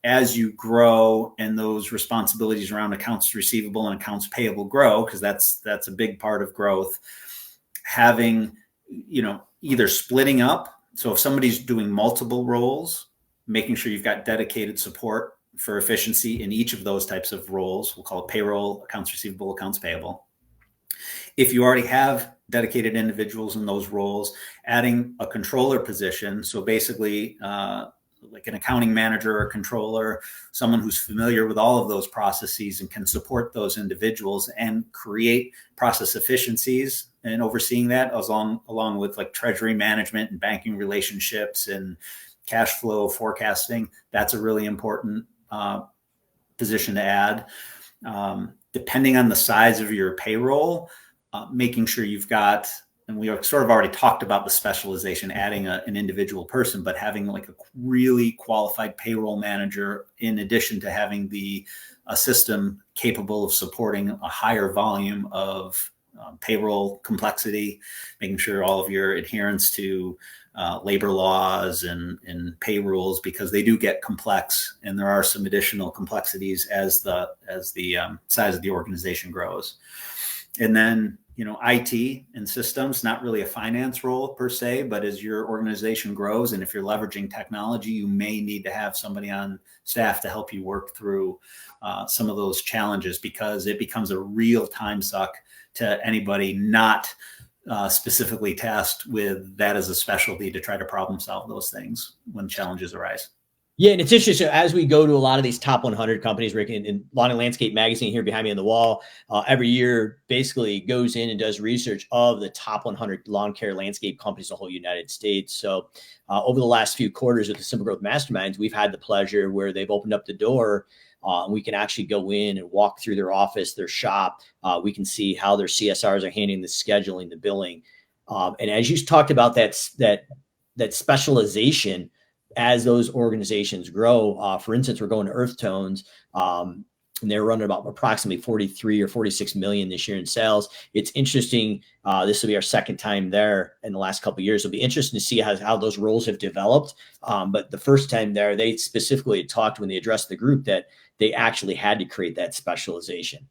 as you grow and those responsibilities around accounts receivable and accounts payable grow, because that's a big part of growth, having, either splitting up. So if somebody's doing multiple roles, making sure you've got dedicated support for efficiency in each of those types of roles. We'll call it payroll, accounts receivable, accounts payable. If you already have dedicated individuals in those roles, adding a controller position. So basically, like an accounting manager or controller, someone who's familiar with all of those processes and can support those individuals and create process efficiencies, and overseeing that along with like treasury management and banking relationships and cash flow forecasting. That's a really important position to add. Depending on the size of your payroll, making sure you've got, and we sort of already talked about the specialization, adding an individual person, but having like a really qualified payroll manager, in addition to having a system capable of supporting a higher volume of payroll complexity, making sure all of your adherence to labor laws and pay rules, because they do get complex, and there are some additional complexities as the size of the organization grows. And then, IT and systems, not really a finance role per se, but as your organization grows and if you're leveraging technology, you may need to have somebody on staff to help you work through some of those challenges, because it becomes a real time suck to anybody not specifically tasked with that as a specialty to try to problem solve those things when challenges arise. Yeah, and it's interesting. So as we go to a lot of these top 100 companies, Rick, in Lawn and Landscape magazine here behind me on the wall, every year basically goes in and does research of the top 100 lawn care landscape companies in the whole United States. So over the last few quarters with the SimpleGrowth Masterminds, we've had the pleasure where they've opened up the door. We can actually go in and walk through their office, their shop. We can see how their CSRs are handling the scheduling, the billing. And as you talked about that specialization, as those organizations grow, for instance, we're going to Earth Tones, and they're running about approximately 43 or 46 million this year in sales. It's interesting. This will be our second time there in the last couple of years. It'll be interesting to see how those roles have developed. But the first time there, they specifically talked when they addressed the group that they actually had to create that specialization.